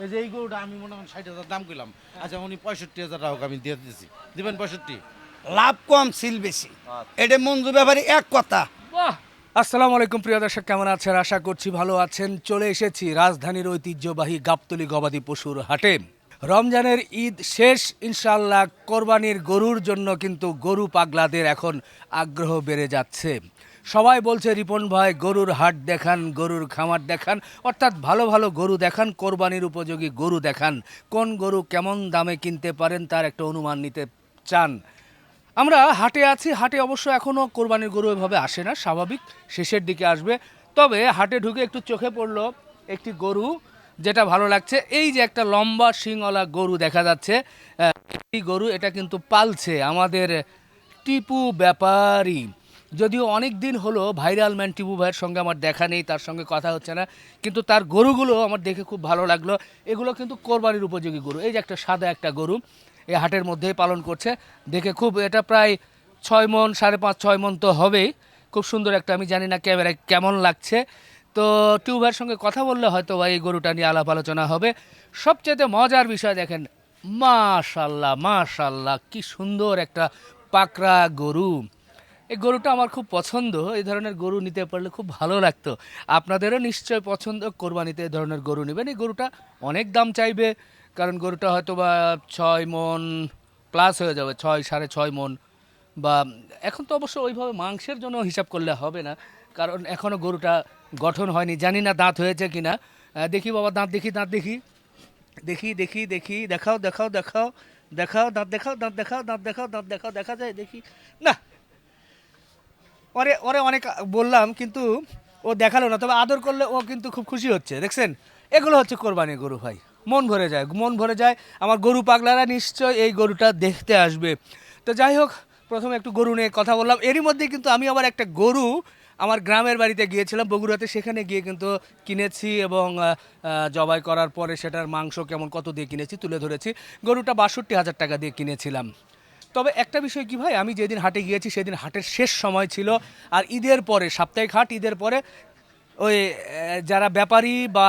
এই যে এই গরুটা আমি মনে হয় 60,000 দাম কইলাম, আচ্ছা উনি 65,000 টাকা আমি দিয়ে দিছি, দিবেন 65? লাভ কম সিল বেশি, এটা মঞ্জু ব্যাপারে এক কথা। বাহ! আসসালামু আলাইকুম প্রিয় দর্শক, কেমন আছেন? আশা করছি ভালো আছেন। চলে এসেছি রাজধানীর ঐতিহ্যবাহী গাবতলী গবাদি পশুর হাটে। রমজানের ঈদ শেষ, ইনশাআল্লাহ কোরবানির গরুর জন্য কিন্তু গরু পাগলাদের এখন আগ্রহ বেড়ে যাচ্ছে। সবাই বলছে রিপন ভাই গরুর হাট দেখান, গরুর খামার দেখান, অর্থাৎ ভালো ভালো গরু দেখান, কোরবানির উপযোগী গরু দেখান। কোন গরু কেমন দামে কিনতে পারেন তার একটা অনুমান নিতে চান। আমরা হাটে আছি, হাটে অবশ্য এখনও কোরবানির গরু এভাবে আসে না, স্বাভাবিক শেষের দিকে আসবে। তবে হাটে ঢুকে একটু চোখে পড়লো একটি গরু, যেটা ভালো লাগছে। এই যে একটা লম্বা শিংওয়ালা গরু দেখা যাচ্ছে, এই গরু এটা কিন্তু পালছে আমাদের টিপু ব্যাপারী। যদিও অনেক দিন হলো ভাইরাল ম্যান টিপু ভাইয়ের সঙ্গে আমার দেখা নেই, তার সঙ্গে কথা হচ্ছে না, কিন্তু তার গরুগুলো আমার দেখে খুব ভালো লাগলো। এগুলো কিন্তু কোরবানির উপযোগী গরু। এই যে একটা সাদা একটা গরু এই হাটের মধ্যেই পালন করছে, দেখে খুব, এটা প্রায় 6 মণ, 5.5-6 মণ তো হবেই। খুব সুন্দর একটা, আমি জানি না ক্যামেরায় কেমন লাগছে। তো টিপু ভাইয়ের সঙ্গে কথা বললে হয়তো বা এই গরুটা নিয়ে আলাপ আলোচনা হবে। সবচেয়ে মজার বিষয় দেখেন, মাশাল্লাহ মাশাল্লাহ, কি সুন্দর একটা পাকড়া গরু। এই গরুটা আমার খুব পছন্দ, এই ধরনের গরু নিতে পারলে খুব ভালো লাগতো। আপনাদেরও নিশ্চয় পছন্দ, কোরবানিতে এই ধরনের গরু নেবেন। এই গরুটা অনেক দাম চাইবে, কারণ গরুটা হয়তো বা 6 মণ প্লাস হয়ে যাবে, 6-6.5 মণ। বা এখন তো অবশ্য ওইভাবে মাংসের জন্য হিসাব করলে হবে না, কারণ এখনও গরুটা গঠন হয়নি, জানি না দাঁত হয়েছে কিনা। দেখি বাবা, দাঁত দেখি, দাঁত দেখি, দেখি দেখি দেখি, দেখাও দেখাও দেখাও, দেখাও দাঁত, দেখাও দাঁত, দেখাও দাঁত, দেখাও দাঁত, দেখাও, দেখা যায় দেখি না। ওরে ওরে অনেক বললাম কিন্তু ও দেখালো না, তবে আদর করলে ও কিন্তু খুব খুশি হচ্ছে, দেখছেন? এগুলো হচ্ছে কোরবানির গরু ভাই, মন ভরে যায়, মন ভরে যায়। আমার গরু পাগলারা নিশ্চয় এই গরুটা দেখতে আসবে। তো যাই হোক, প্রথমে একটু গরু নিয়ে কথা বললাম, এরই মধ্যে কিন্তু আমি আবার একটা গরু আমার গ্রামের বাড়িতে গিয়েছিলাম বগুড়াতে, সেখানে গিয়ে কিন্তু কিনেছি এবং জবাই করার পরে সেটার মাংস কেমন কত দিয়ে কিনেছি তুলে ধরেছি। গরুটা 62,000 টাকা দিয়ে কিনেছিলাম। তবে একটা বিষয় কি ভাই, আমি যেদিন হাটে গিয়েছি সেদিন হাটের শেষ সময় ছিল, আর ঈদের পরে সাপ্তাহিক হাট, ঈদের পরে ওই যারা ব্যাপারী বা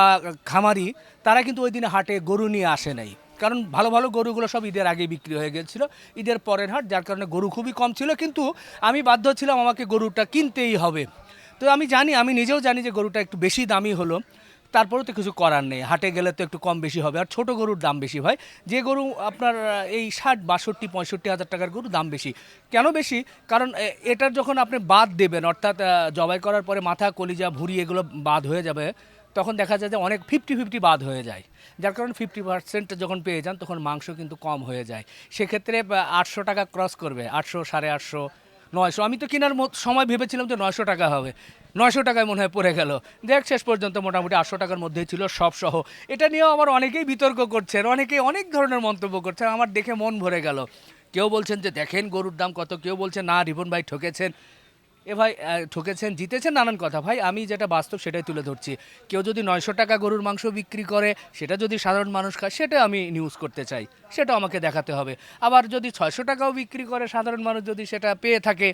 খামারি তারা কিন্তু ওই দিনে হাটে গরু নিয়ে আসে নাই, কারণ ভালো ভালো গরুগুলো সব ঈদের আগেই বিক্রি হয়ে গেছিলো। ঈদের পরের হাট, যার কারণে গরু খুবই কম ছিল, কিন্তু আমি বাধ্য ছিলাম, আমাকে গরুটা কিনতেই হবে। তো আমি জানি, আমি নিজেও জানি যে গরুটা একটু বেশি দামি হলো, তারপরেও তো কিছু করার নেই, হাটে গেলে তো একটু কম বেশি হবে। আর ছোট গরুর দাম বেশি ভাই, যে গরু আপনার এই 60, 62, 65 হাজার টাকার গরু দাম বেশি। কেন বেশি? কারণ এটার যখন আপনি বাদ দেবেন, অর্থাৎ জবাই করার পরে মাথা, কলিজা, ভুঁড়ি এগুলো বাদ হয়ে যাবে, তখন দেখা যায় যে অনেক 50-50 বাদ হয়ে যায়। যার কারণে 50% যখন পেয়ে যান তখন মাংস কিন্তু কম হয়ে যায়। সেক্ষেত্রে 800 টাকা ক্রস করবে, 800, 850, 900। আমি তো কেনার সময় ভেবেছিলাম যে 900 টাকা হবে, 900 টাকায় মনে হয় পড়ে গেল। দেখ, শেষ পর্যন্ত মোটামুটি 800 টাকার মধ্যেই ছিল সব সহ। এটা নিয়েও আবার অনেকেই বিতর্ক করছেন, অনেকেই অনেক ধরনের মন্তব্য করছেন, আমার দেখে মন ভরে গেল। কেউ বলছেন যে দেখেন গরুর দাম কত, কেউ বলছেন না রিপন ভাই ঠকেছেন। এ ভাই, ঠকেছেন জিতেছেন নানান কথা ভাই, আমি যেটা বাস্তব সেটাই তুলে ধরছি। কেউ যদি 900 টাকা গরুর মাংস বিক্রি করে, সেটা যদি সাধারণ মানুষ খায়, সেটা আমি নিউজ করতে চাই, সেটা আমাকে দেখাতে হবে। আবার যদি 600 টাকাও বিক্রি করে সাধারণ মানুষ যদি সেটা পেয়ে থাকে,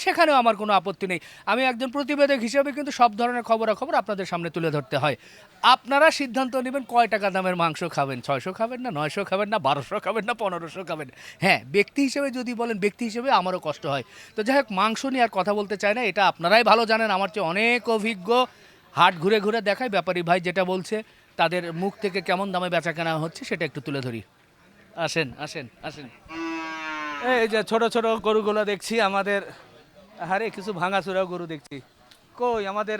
সেখানেও আমার কোনো আপত্তি নেই। আমি একজন প্রতিবেদক হিসেবে কিন্তু সব ধরনের খবরাখবর আপনাদের সামনে তুলে ধরতে হয়। আপনারা সিদ্ধান্ত নেবেন কয় টাকা দামের মাংস খাবেন, 600 খাবেন না 900 খাবেন না 1200 খাবেন না 1500 খাবেন। হ্যাঁ, ব্যক্তি হিসেবে যদি বলেন, ব্যক্তি হিসেবে আমারও কষ্ট হয়। তো যাই হোক, মাংস নিয়ে আর কথা বলতে চাই না, এটা আপনারাই ভালো জানেন, আমার চেয়ে অনেক অভিজ্ঞ। হাট ঘুরে ঘুরে দেখায়, ব্যাপারী ভাই যেটা বলছে তাদের মুখ থেকে কেমন দামে বেচা কেনা হচ্ছে সেটা একটু তুলে ধরি। আসেন আসেন আসেন। এই যে ছোট ছোট গরুগুলো দেখছি আমাদের, আরে কিছু ভাঙাচোরা গরু দেখছি। কই আমাদের,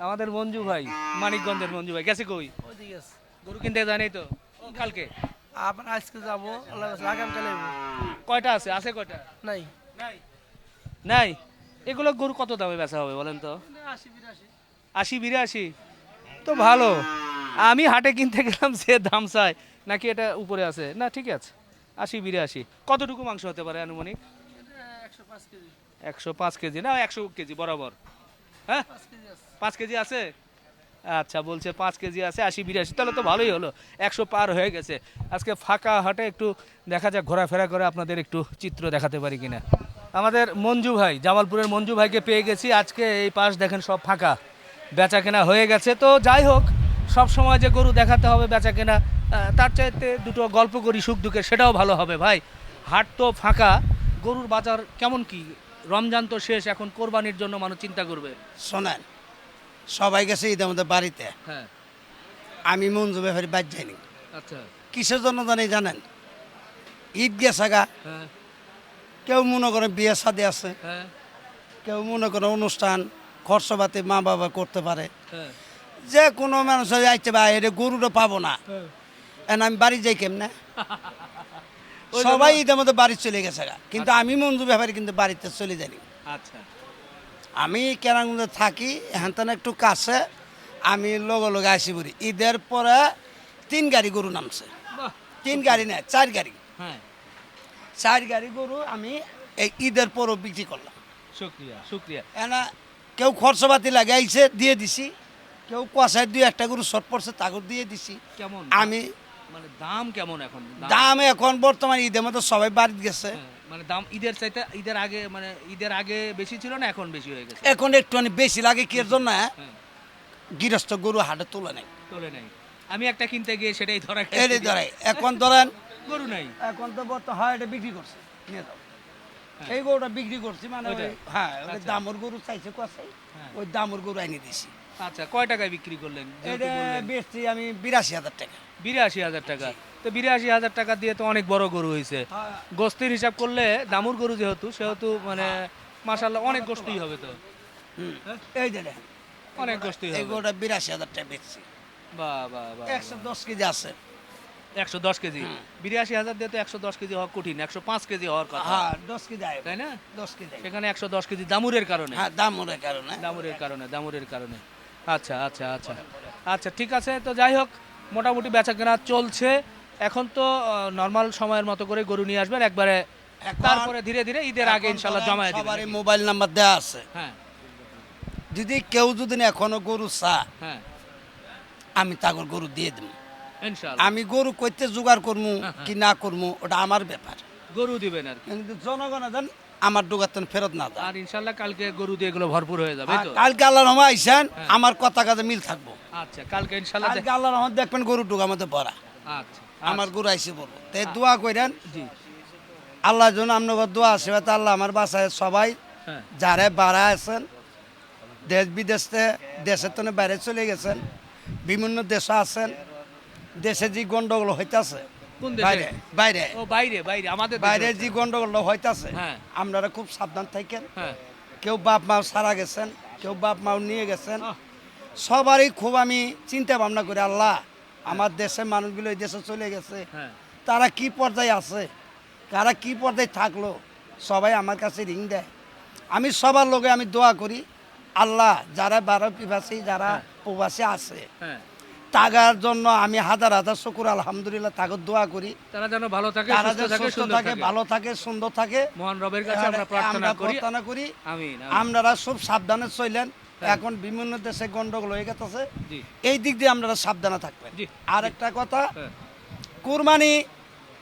আমাদের মঞ্জু ভাই, মানিকগঞ্জের মঞ্জু ভাই গেছে কই? ওইদিকে আছে। গরু কিনতে জানেই তো, ও কালকে। আপনার আজকে যাবো, আল্লাহ কাছে আগামীকালে যাবো। কয়টা আছে, আছে কয়টা? নাই নাই নাই। এগুলো গরু কত দামে বেচা হবে বলেন তো? 80-82। 80-82 তো ভালো। আমি হাটে কিনতে গেলাম, যে দাম চাই, নাকি এটা উপরে আছে না, ঠিক আছে। 80-82 কতটুকু মাংস হতে পারে আনুমানিক? 105 কেজি। 105 কেজি না 100 কেজি বরাবর? হ্যাঁ, 5 কেজি আছে। 5 কেজি আছে। আচ্ছা, বলছে 5 কেজি আছে, 80-82, তাহলে তো ভালোই হলো, 100 পার হয়ে গেছে। আজকে ফাঁকা হাটে একটু দেখা যাক, ঘোরাফেরা করে আপনাদের একটু চিত্র দেখাতে পারি কিনা। আমাদের মঞ্জু ভাই, জামালপুরের মঞ্জু ভাইকে পেয়ে গেছি। আজকে এই পাশ দেখেন সব ফাঁকা, বেচা কেনা হয়ে গেছে। তো যাই হোক, সব সময় যে গরু দেখাতে হবে বেচা কেনা তার চাইতে দুটো গল্প করি সুখ দুঃখে, সেটাও ভালো হবে ভাই। হাট তো ফাঁকা, গরুর বাজার কেমন কি? রমজান তো শেষ, এখন কোরবানির জন্য মানুষ চিন্তা করবে। শোনেন, সবাই গেছে ঈদের মধ্যে বাড়িতে, হ্যাঁ, আমি মঞ্জু ব্যাপারী বাদ যাইনি। আচ্ছা, কিসের জন্য জানেন? ঈদ গেছে গা, হ্যাঁ, কেউ মনে করেন বিয়ে শাদী আছে, হ্যাঁ, কেউ মনে করেন অনুষ্ঠান খরচপাতি মা বাবা করতে পারে, হ্যাঁ, যে কোনো মানুষ আইতে বা এটা গরুটা পাবো না, হ্যাঁ। এখন আমি বাড়ি যাই কেমনে? ওই জন্য- সবাই ঈদের মধ্যে বাড়ি চলে গেছে গা, কিন্তু আমি মঞ্জু ব্যাপারী কিন্তু বাড়িতে চলে যাইনি। আচ্ছা, আমি কেরাঙ্গুতে থাকি, এখান থেকে একটু কাছে, আমি লগে লগে আসি পড়ি। ঈদের পরে 3 গাড়ি গরু নামছে, বাহ, 3 গাড়ি না 4 গাড়ি, হ্যাঁ, 4 গাড়ি গরু আমি এই ঈদের পরও বিক্রি করলাম। শুক্রিয়া শুক্রিয়া। এনা কেউ খরচপাতি লাগে আইছে দিয়ে দিছি, কেউ কুয়াশায় 2-1টা গরু শর্ট পড়ছে তাকে দিয়ে দিছি। কেমন আমি মানে দাম কেমন এখন? দাম এখন বর্তমানে ঈদের মধ্যে সবাই বাড়ি গেছে, হ্যাঁ, মানে দাম ঈদের চাইতে ঈদের আগে, মানে ঈদের আগে বেশি ছিল না এখন বেশি হয়ে গেছে? এখন একটুখানি বেশি লাগে কি এর জন্য? হ্যাঁ, গৃহস্থ গরু হাটে তোলে নাই, তোলে নাই। আমি একটা কিনতে গিয়ে সেটাই ধরা এরই ধরে এখন ধরেন গরু নাই। এখন তো বর্তমান হয় এটা বিক্রি করছে, নিয়ে যাও। হ্যাঁ। এই গরুটা বিক্রি করছি, মানে ওইটা? ওই- হ্যাঁ ওই আচ্ছা। দামর গরু চাইছে কুয়াশাই, হ্যাঁ। ওই দামর গরু আইনি দিছি। আচ্ছা, কয় টাকায় বিক্রি করলেন? এটা বেচছি আমি 82,000 টাকা। 82,000 টাকা। তো 82,000 টাকা দিয়ে তো অনেক বড় গরু হয়েছে। হ্যাঁ। গোস্তের হিসাব করলে দামুর গরু যেহেতু, সেহেতু মানে মাশাআল্লাহ অনেক গোস্তই হবে তো। হুম। এই যে দেখেন, অনেক গোস্তই এই হবে। গরুটা 82,000 টাকা বেচছি, বাহ বাহ বাহ। 110 কেজি আছে। 110 কেজি। 82,000 দিয়ে তো 110 কেজি হওয়া কঠিন, 105 কেজি হওয়ার কথা, হ্যাঁ 10 কেজি আয়, তাই না? 10 কেজি আয়। সেখানে 110 কেজি দামুরের কারণে। হ্যাঁ দামরের কারণে। দামুরের কারণে। আচ্ছা আচ্ছা আচ্ছা আচ্ছা, ঠিক আছে। তো যাই হোক, মোটামুটি বেচা কেনা চলছে। এখন তো নর্মাল সময়ের মতো করে গরু নিয়ে আসবেন একবারে, এখন- তারপরে ধীরে ধীরে ঈদের আগে এখন ইনশাল্লাহ ধরেন জমায়ে দিবেন। সবারই মোবাইল নাম্বার দেওয়া আছে, হ্যাঁ যদি কেউ যদি না এখনো গরু চা, হ্যাঁ, আমি তাগর গরু দিয়ে দেবো। ইনশাল্লাহ আমি গরু কইতে জোগাড় করবো কি না করবো ওটা আমার ব্যাপার, গরু দিবেন আর কি। কিন্তু জনগণ যেন আমার ডোগাতন ফেরত না যায়। আর ইনশাল্লাহ কালকে গরু দিয়ে এগুলো ভরপুর হয়ে যাবে, এই তো? কালকে আল্লাহ রহমান আইসেন, আমার কথা কাজে মিল থাকবো। আচ্ছা, কালকে ইনশাল্লাহ কালকে আল্লাহ রহমান দেখবেন গরু ডোগা মধ্যে ভরা, আচ্ছা আমার গরু আইসে বলবো। তাই দোয়া করেন জি, আল্লাহ যেন আপনার দোয়া আছে, আল্লাহ আমার বাসায় সবাই হ্যাঁ যারা বাড়া আছেন, দেশ বিদেশে, দেশের তো বাইরে চলে গেছেন, বিভিন্ন দেশে আছেন, দেশে যে গন্ডগোল হইতাছে, কোন দেশে? বাইরে বাইরে ও বাইরে বাইরে আমাদের দেশে বাইরে হচ্ছে। যে গন্ডগোল হইতাছে, হ্যাঁ। আপনারা খুব সাবধান থাকেন। হ্যাঁ, কেউ বাপ মাও সারা গেছেন, কেউ বাপ মাও নিয়ে গেছেন, আহ, সবারই খুব আমি চিন্তা ভাবনা করি, আল্লাহ আমার দেশের মানুষগুলো এই দেশে চলে গেছে, হ্যাঁ তারা কি পর্যায়ে আছে, কারা কি পর্যায়ে থাকলো, সবাই আমার কাছে রিং দেয়। আমি সবার লোকে আমি দোয়া করি, আল্লাহ যারা ভারতবাসী যারা প্রবাসী আছে হ্যাঁ, তাগার জন্য আমি হাজার হাজার শুকুর আলহামদুলিল্লাহ তাকে দোয়া করি, তারা যেন ভালো থাকে, তারা সুস্থ যে থাকে, সুস্থ সুন্দর থাকে, থাকে। ভালো থাকে, সুন্দর থাকে, মহান রবের কাছে আমরা প্রার্থনা করি। প্রার্থনা করি। আমিন আমিন। আপনারা সব সাবধানে চললেন, হ্যাঁ। এখন বিভিন্ন দেশে গন্ডগোল হয়ে গেছে, জি এই দিক দিয়ে আপনারা সাবধানে থাকবেন। জি, আর একটা কথা, হ্যাঁ কুরবানি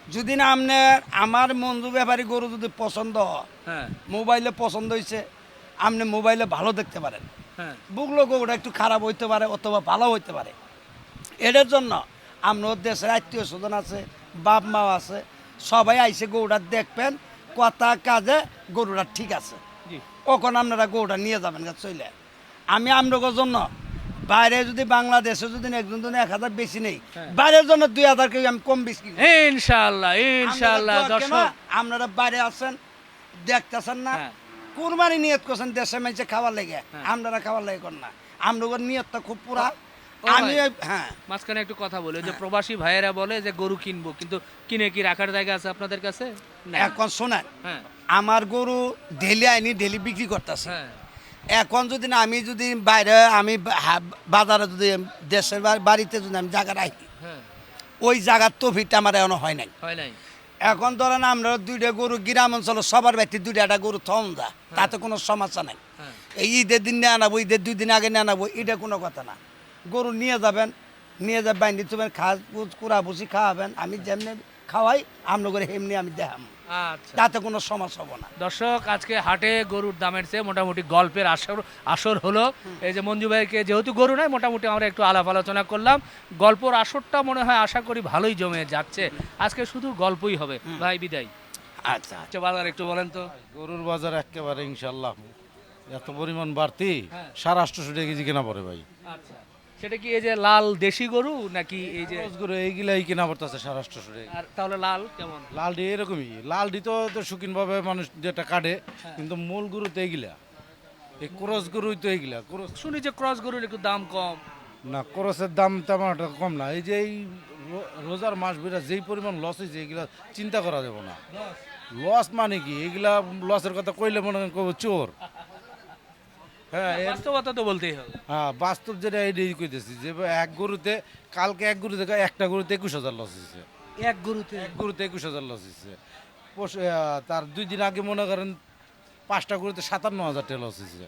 যদি না আপনার আমার মঞ্জু ব্যাপারী গরু যদি পছন্দ হয়, হ্যাঁ মোবাইলে পছন্দ হয়েছে, আপনি মোবাইলে ভালো দেখতে পারেন, হ্যাঁ, বুকলো গরুটা একটু খারাপ হইতে পারে অথবা ভালো হইতে পারে, এটার জন্য আপনার দেশের আত্মীয় স্বজন আছে, বাপ মাও আছে, সবাই আইসে গরুটা দেখবেন, কথা কাজে গরুটা ঠিক আছে, জি কখন আপনারা গরুটা নিয়ে যাবেন গা চলে। আমি আপনাদের জন্য বাইরে যদি বাংলাদেশে যদি একজন যদি 1,000 বেশি নেই, হ্যাঁ। বাইরের জন্য 2,000 কেজি আমি কম বেশি কিনি। ইনশাআল্লাহ ইনশাআল্লাহ। আপনারা দোয়া কেন? দর্শক, আপনারা বাইরে আছেন দেখতেছেন না, হ্যাঁ। কুরবানি নিয়ত করছেন দেশে মেয়েছে খাওয়ার লেগে, হ্যাঁ। আপনারা খাওয়ার লেগে করেন না, আপনাদের নিয়তটা খুব পুরা। ও আমি ভাই। হ্যাঁ মাঝখানে একটু কথা বলে, যে প্রবাসী ভাইয়েরা বলে যে গরু কিনবো, কিন্তু কিনে কি রাখার জায়গা আছে আপনাদের কাছে? না। এখন শোনেন, হ্যাঁ আমার গরু ডেলি আইনি ডেলি বিক্রি করতেছে, হ্যাঁ এখন যদি না আমি যদি বাইরে আমি বাজারে যদি দেশের বাড়িতে যদি আমি জায়গা রাখি, হ্যাঁ, ওই জায়গার তফিকটা আমার এখনো হয় নাই। হয় নাই। এখন ধরেন আমরা 2টা গরু গ্রাম অঞ্চলে সবার বাড়িতে 2টা গরু থম যা, তাতে কোনো সমস্যা নাই। হ্যাঁ এই ঈদের দিন নিয়ে আনাবো, ঈদের 2 দিন আগে নিয়ে আনাবো, এটা কোনো কথা না। গরু নিয়ে যাবেন, নিয়ে যাবেন বাইন্দি তুমি কুড়া ভুসি খাওয়াবেন, আমি যেমনি খাওয়াই আমরা করে এমনি আমি দেখাম, আচ্ছা তাতে কোনো সমস্যা হবে না। দর্শক, আজকে হাটে গরুর দামের চেয়ে মোটামুটি গল্পের আসর হলো। এই যে মঞ্জু ভাইকে যেহেতু গরু নাই, মোটামুটি আমরা একটু আলাপ আলোচনা করলাম। গল্পর আসরটা মনে হয় আশা করি ভালোই জমে যাচ্ছে। আজকে শুধু গল্পই হবে। ভাই বিদায়। আচ্ছা আচ্ছা বাজার একটু বলেন তো। গরুর বাজার একেবারে ইনশাল্লাহ এত পরিমাণ বাড়তি, হ্যাঁ। 850 টাকা কেজি কেনা পড়ে ভাই। আচ্ছা, সেটা কি এই যে লাল দেশি গরু নাকি এই যে, ক্রস গরু এইগুলাই কেনা পড়তেছে 850 টাকা। আর তাহলে লাল কেমন? লালডি এরকমই, লালডি তো শৌখিনভাবে মানুষ যেটা কাটে, কিন্তু মূল গরু তো এইগুলা, এই ক্রস গরুই তো এইগুলা। ক্রস শুনি যে ক্রস গরুর একটু দাম কম। না, ক্রসের দাম তেমন একটা কম না। এই যে এই রোজার মাস বেরা যেই পরিমাণ লস হয়েছে এগুলা চিন্তা করা যাবে না। লস মানে কি, এগুলা লসের কথা কইলে মনে করেন কইবো চোর। হ্যাঁ বাস্তবতা তো বলতেই হবে। হ্যাঁ, বাস্তব যেটা এইটাই কইতেছি যে এক গরুতে, কালকে এক গরুতে একটা গরুতে 21,000 লস হয়েছে। এক গরুতে এক গরুতে 21,000 লস হয়েছে। তার 2 দিন আগে মনে করেন 5টা গরুতে 57,000 টাকা লস হয়েছে।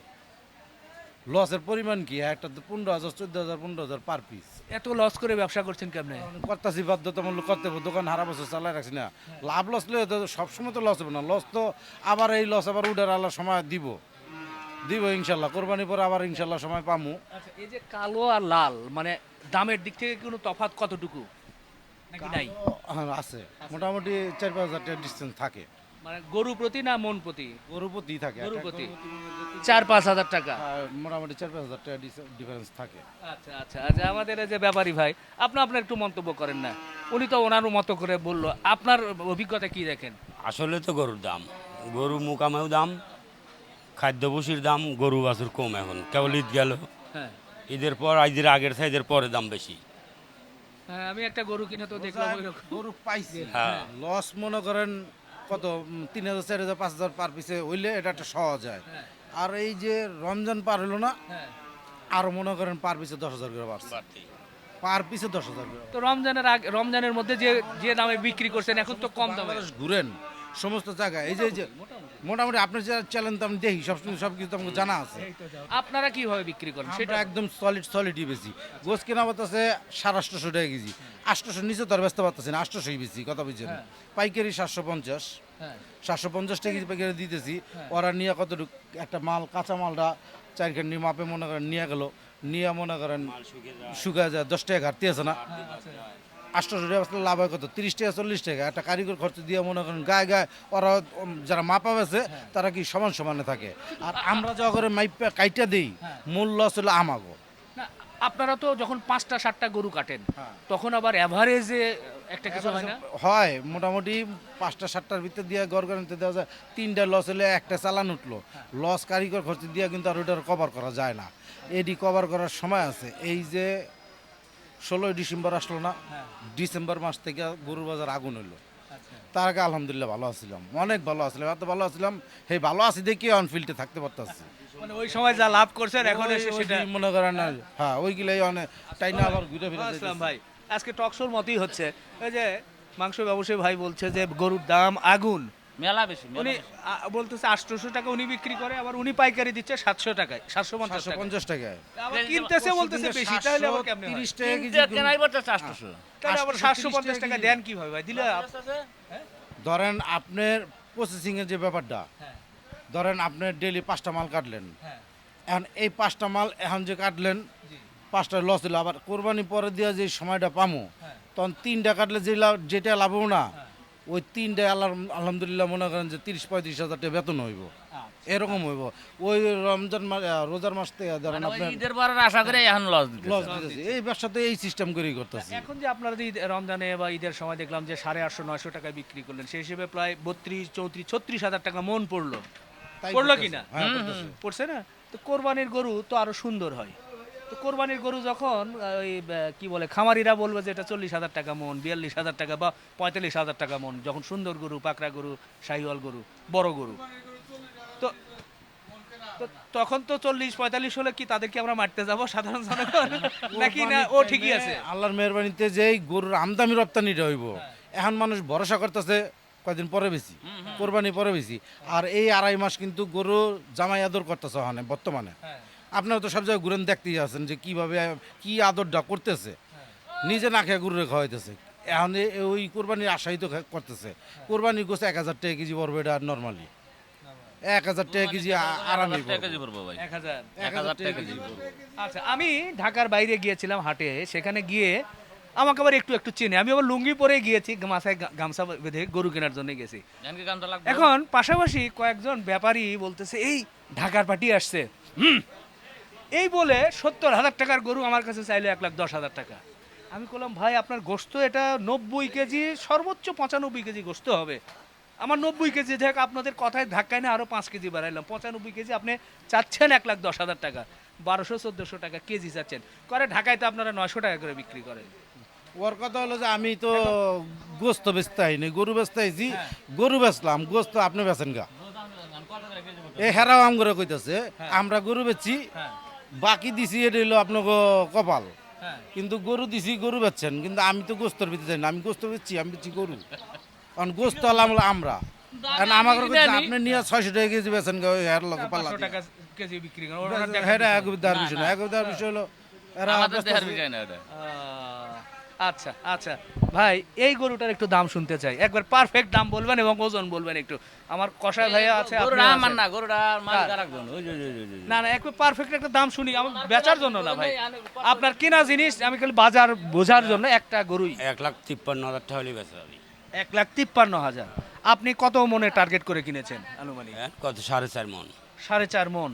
লসের পরিমাণ কি, একটা 15,000, 14,000, 15,000 পার পিস। এত লস করে ব্যবসা করছেন কেমনে? করতেছি বাধ্যতামূলক করতে হবে, দোকান হারা বছর চালাই রাখছি না। লাভ লস লয়ে তো সবসময় তো লস হবে না। লস তো আবার এই লস আবার উঠার আল্লাহ সময় দিব ইনশাল্লাহ। কোরবানি পরে আবার ইনশাল্লাহ সময় পামু। আচ্ছা, এই যে কালো আর লাল মানে দামের দিক থেকে কোনো তফাৎ কতটুকু নাকি নাই? হ্যাঁ, আছে মোটামুটি 4-5 হাজার টাকা ডিস্টেন্স থাকে। মানে গরু প্রতি না মন প্রতি? গরু প্রতি থাকে, গরু একটা প্রতি গরু প্রতি 4-5 হাজার টাকা। মোটামুটি 4-5 হাজার টাকা ডিফারেন্স থাকে। আচ্ছা আচ্ছা আচ্ছা, আমাদের এই যে ব্যাপারী ভাই, আপনার একটু মন্তব্য করেন না। উনি তো ওনার মতো করে বললো, আপনার অভিজ্ঞতা কি দেখেন? আসলে তো গরুর দাম, গরু মুকামেও দাম, খাদ্য বসির দাম, গরু বাছুর কম। এখন কেবল ঈদ গেল, হ্যাঁ ঈদের পর ঈদের আগের থেকে ঈদের পরে দাম বেশি। হ্যাঁ, আমি একটা গরু কিনে তো দেখলাম ওইরকম। গরু পাইছি, হ্যাঁ। লস মনে করেন কত 3,000, 4,000, 5,000 পার পিসে হইলে এটা একটা সহজ হয়। হ্যাঁ। আর এই যে রমজান পার হলো না, হ্যাঁ, আরো মনে করেন পার পিসে 10,000 করে বাড়ছে। পার পিসে 10,000 করে। তো রমজানের আগে, রমজানের মধ্যে যে যে দামে বিক্রি করছেন এখন তো কম দামে। বাংলাদেশ ঘুরেন সমস্ত জায়গায়, এই যে মোটামুটি আপনার যে চ্যালেঞ্জ আমি দেখি সব কিছু তো আমাকে জানা আছে। আপনারা কিভাবে বিক্রি করেন সেটা সেটা? একদম সলিডই বেশি। গোস কেনা পারতেছে 850 টাকা কেজি, 800 নিচে তো আর ব্যস্ত পারতেছে না, 800ই বেশি, কথা বুঝছেন। পাইকারি 750, হ্যাঁ 750 টাকা কেজি পাইকারি দিতেছি। ওরা নিয়ে কতটুকু একটা মাল, কাঁচা মালটা 4 খান্ডি মাপে মনে করেন নিয়ে গেল, নিয়ে মনে করেন শুকা যায় 10 টাকা ঘাটতি আছে না। 800 টাকা আসলে লাভ হয় কত, 30 টাকা 40 টাকা। একটা কারিগর খরচ দিয়ে মনে করেন গায়ে গায়ে ওরা যারা মাপা বেছে তারা কি সমান সমানে থাকে। আর আমরা যা করে মাইপা কাইটা দিই, মূল লস হলো আমাগো। না, আপনারা তো যখন 5টা-7টা গরু কাটেন হ্যাঁ। তখন আবার এভারেজে একটা কিছু হয় না? হয় মোটামুটি 5টা-7টার ভিতরে দিয়ে গড় করে নিতে দেওয়া যায়। 3টা লস হলে একটা চালান উঠলো, লস কারিগর খরচ দিয়ে কিন্তু আর ওইটার কভার করা যায় না। এডি কভার করার সময় আছে। এই যে 16ই ডিসেম্বর আসলো না, ডিসেম্বর মাস থেকে গরুর বাজার আগুন হইলো। তার আগে আলহামদুলিল্লাহ ভালো আছিলাম, অনেক ভালো আছিলাম, এত ভালো আছিলাম, এই ভালো আছি দেখি অনফিল্ডে থাকতে পারতাছি। মানে ওই সময় যা লাভ করছেন এখন এসে সেটা। মনে করেন না, হ্যাঁ ওইগুলাই অনেক টাইনা আবার ঘুরে ফিরে আসলাম যাইতেছে। ভাই, আজকে টকশোর মতই হচ্ছে। এই যে মাংস ব্যবসায়ী ভাই বলছে যে গরুর দাম আগুন, মেলা বেশি উনি বলতেছে 800 টাকা উনি বিক্রি করে, আবার উনি পাইকারি দিচ্ছে 700 টাকায়, 750 টাকা। 750 টাকায়। আবার কিনতেছে বলতেছে বেশি, তাহলে আবার কেমনে হয়? 30 টাকা কেজি কেনাই পড়তেছে 800। তাহলে আবার 830 750 টাকা দেন কিভাবে ভাই? দিলে ধরেন আপনার প্রসেসিং এর যে ব্যাপারটা, ধরেন আপনি ডেইলি 5টা মাল কাটলেন, এখন এই 5টা মাল এখন যে কাটলেন 5টা লস হলো, আবার কোরবানি পরে দিয়ে যে সময়টা পামো তখন 3টা কাটলে যে যেটা লাভ হবো না, ওই 3টা আলহামদুলিল্লাহ মনে করেন যে 30-35 হাজার টাকা বেতন হইব, এরকম হইব। ওই রমজান মাস, রোজার মাস থেকে ধরেন মানে ওই আপনার ঈদের পরের আশা করে এখন লস দিতে। লস দিতেছে। এই ব্যবসা তো এই সিস্টেম করেই করতেছি। এখন যে আপনারা যে রমজানে বা ঈদের সময় দেখলাম যে 850-900 টাকায় বিক্রি করলেন, সেই হিসেবে প্রায় 32-33-36 হাজার টাকা মন পড়লো, তাই পড়লো করতেছে। কিনা? হ্যাঁ, করতেছে। পড়ছে না? তো কোরবানির গরু তো আরো সুন্দর হয়। তো কোরবানির গরু যখন ওই কি বলে খামারিরা বলবে যে এটা 40,000 টাকা মন, 42,000 টাকা বা 45,000 টাকা মন, যখন সুন্দর গরু, পাকড়া গরু, শাহিওয়াল গরু, বড় গরু, তো তো তখন তো 40-45 হলে কি তাদেরকে আমরা মারতে যাব সাধারণ জনগণ নাকি না ও ঠিকই আছে? আল্লাহর মেহরবানিতে যে এই গরুর আমদানি রপ্তানিটা হইব, এখন মানুষ ভরসা করতেছে কয়দিন পরে বেশি, কোরবানি পরে বেশি। আর এই 2.5 মাস কিন্তু গরু জামাই আদর করতেছে ওখানে বর্তমানে। আপনারা তো সব জায়গায় ঘুরেন, দেখতেই আছেন যে কিভাবে কি আদরটা করতেছে, নিজে না খেয়ে গরুরে খাওয়াইতেছে। এখন ওই কোরবানির আশাই তো করতেছে। কোরবানির গোছ 1000 টাকা কেজি পড়বে, এটা নর্মালি 1000 টাকা কেজি আরামই টাকা কেজি পড়বো ভাই 1000। 1000 টাকা কেজি আচ্ছা, আমি ঢাকার বাইরে গিয়েছিলাম হাটে, সেখানে গিয়ে আমাকে আবার একটু একটু চেনে, আমি আবার লুঙ্গি পরে গিয়েছি, মাথায় গামছা বেঁধে গরু কেনার জন্য গেছি। জানকি গানটা লাগবে এখন পাশাপাশি কয়েকজন ব্যাপারী বলতেছে এই ঢাকার পার্টি আসছে, এই বলে 70,000 টাকার গরু আমার কাছে চাইলো 1,10,000 টাকা। আমি বললাম ভাই আপনার গোস্ত এটা 90 কেজি, সর্বোচ্চ 95 কেজি গোস্ত হবে, আমার 90 কেজি দেখ, আপনাদের কথায় ধাক্কায় না আরো 5 কেজি বাড়াইলাম, 95 কেজি আপনি চাচ্ছেন 1,10,000 টাকা, 1200-1400 টাকা কেজি চাচ্ছেন। করে ঢাকায় তো আপনারা 900 টাকা করে বিক্রি করেন। ওর কথা হলো যে আমি তো গোস্ত বেচতে আইনি, গরু বেচতে আইছি, গরু বেচলাম, গোস্ত আপনি বেচেন গা। এ হেরাও আম করে কইতাছে আমরা গরু বেচছি, বাকি দিছি, এটা হলো আপনাকে কপাল। কিন্তু গরু দিছি, গরু বেচছেন, কিন্তু আমি তো গোস্তর ভিতরে যাই না, আমি গোস্ত বেচছি, আমি বেচছি গরু। কারণ গোস্ত আলাম আমরা, কারণ আমাকে আপনি নিয়ে 600 টাকা কেজি বেচেন গা, হের লোকে পাল্লা 500 টাকা কেজি বিক্রি করেন। হেরা একবিদার বিষয় না, একবিদার বিষয় হলো এরা আমাদের দেহের বিষয় না এটা আচ্ছা আচ্ছা ভাই, এই গরুটার একটু দাম শুনতে চাই, একবার পারফেক্ট দাম বলবেন এবং ওজন বলবেন একটু। আমার কষাই ভাইয়া আছে, আপনিও গরুটা আমার আছেন। না, গরুটা মালিক আরেকজন। ওই যে না না, একবার পারফেক্ট একটা দাম শুনি, আমার বেচার জন্য না ভাই, আপনার কিনা জিনিস, আমি খালি বাজার বোঝার জন্য। একটা গরুই 1,53,000 টাকা হলে বেচা যাবে। 1,53,000। আপনি কত মনে টার্গেট করে কিনেছেন আনুমানিক? হ্যাঁ, কত 4.5 মন। 4.5 মন।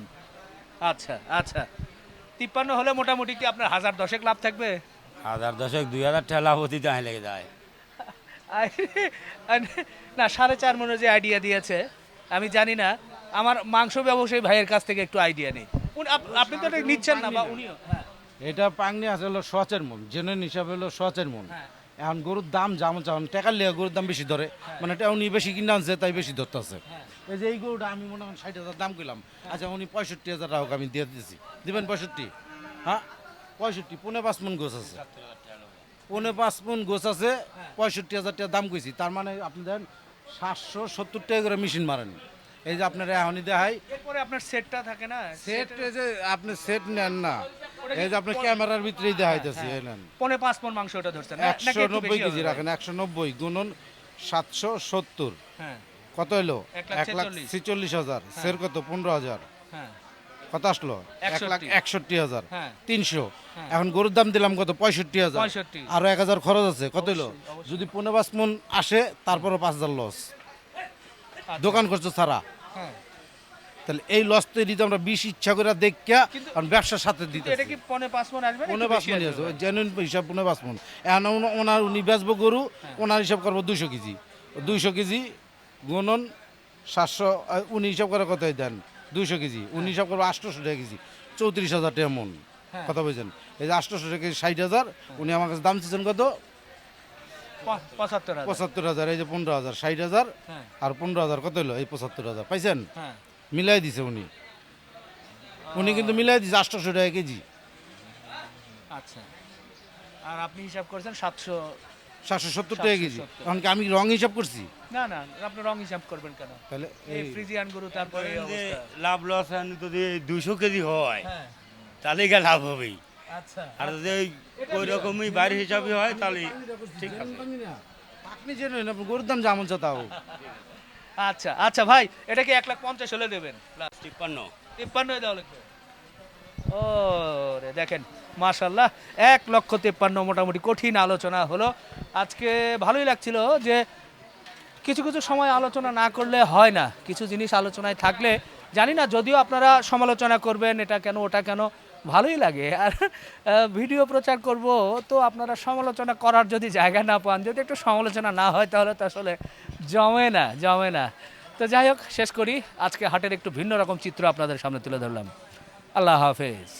আচ্ছা আচ্ছা, 53 হলে মোটামুটি কি আপনার 1010 লাভ থাকবে? 1,010 2,000 টাকা লাভ হতে তাই লেগে যায়। না, 4.5 মনের যে আইডিয়া দিয়েছে, আমি জানি না, আমার মাংস ব্যবসায়ী ভাইয়ের কাছ থেকে একটু আইডিয়া নেই। আপনি তো এটা নিচ্ছেন না, বা উনিও? হ্যাঁ এটা পাংনি আছে হলো 100 মন, জেনুইন হিসাবে হলো 100 মন। হ্যাঁ। এখন গরুর দাম যেমন চান টাকার লেগে গরুর দাম বেশি ধরে, মানে এটা উনি বেশি কিনে আনছে তাই বেশি ধরতেছে। এই যে এই গরুটা আমি মনে করেন 60,000 দাম করলাম, আচ্ছা উনি 65,000 টাকা আমি দিয়ে দিয়েছি, দিবেন 65? হ্যাঁ 65, 5.5 মন গোছ আছে, 5.5 মন গোছ আছে, 65,000 টাকা দাম কইছি। তার মানে আপনি দেন 770 টাকা করে মেশিন মারেন। এই যে আপনারা এখনই দেখাই এরপরে আপনার সেটটা থাকে না, সেট, এই যে আপনি সেট নেন না, এই যে আপনি ক্যামেরার ভিতরেই দেখাইতেছি, এই নেন 5.5 মন মাংস ওটা ধরছেন না? নাকি একটু 190 বেশি কেজি হবে? রাখেন, 190 গুণন 770 হ্যাঁ কত হলো? 1,46,000 1,46,000। সের কত? 15,000। হ্যাঁ কত আসলো? 61,000 1,61,000। হ্যাঁ। 300। এখন গরুর দাম দিলাম কত? 65,000। 65,000 আরো 1,000 খরচ আছে, কত হলো? যদি 5.5 মন আসে তারপরে 5,000 লস, দোকান খরচ ছাড়া। হ্যাঁ। তাহলে এই লস তৈরি তো আমরা 20 ইচ্ছা করে দেখা, কারণ ব্যবসার সাথে দিতে এটা কি 5.5 মন আসবে? 5.5 মন আছে, জেনুইন হিসাব 5.5 মন। এখন উনি বেচবো গরু, ওনার হিসাব করবো 200 কেজি, 200 কেজি গুণন 700, উনি হিসাব করে কত দেন? 200 কেজি, উনি হিসাব করবো 800 টাকা কেজি, 34,000 টাকা মন। কথা বলছেন, এই যে 800 টাকা কেজি 60,000, উনি আমার কাছে দাম চাচ্ছেন কত? 75,000। 75,000। এই যে 15,000, 60,000 হ্যাঁ আর 15,000 কত হলো? এই 75,000 পাইছেন? হ্যাঁ মিলাই দিছে উনি, কিন্তু মিলাই দিছে 800 টাকা কেজি, আচ্ছা। আর আপনি হিসাব করেছেন 700? 770 টাকা কেজি। 770 এখন কি আমি রং হিসাব করছি? না না, আপনি রং হিসাব করবেন কেন? তাহলে এই ফ্রিজিয়ান গরু, তারপরে এই যে অবস্থা। লাভ লস যদি 200 কেজি হয় হ্যাঁ তাহলে গা লাভ হবেই, আচ্ছা আর যদি ওই রকমই বাইরের হিসাবে হয় তাহলে ঠিক আছে। আপনি জেনুইন, আপনি গরুর দাম যেমন চা তাও। আচ্ছা আচ্ছা ভাই, এটা কি 1,50,000 হলে দেবেন? 53। 53 দেওয়া লাগবে। ও রে, দেখেন মাশাল্লাহ, 1,53,000 মোটামুটি কঠিন আলোচনা হলো আজকে। ভালোই লাগছিল যে কিছু কিছু সময় আলোচনা না করলে হয় না, কিছু জিনিস আলোচনায় থাকলে, জানি না যদিও আপনারা সমালোচনা করবেন এটা কেন ওটা কেন, ভালোই লাগে। আর ভিডিও প্রচার করব তো আপনারা সমালোচনা করার যদি জায়গা না পান, যদি একটু সমালোচনা না হয়, তাহলে তো আসলে জমে না। তো যাই হোক, শেষ করি। আজকে হাটের একটু ভিন্ন রকম চিত্র আপনাদের সামনে তুলে ধরলাম। আল্লাহ হাফেজ।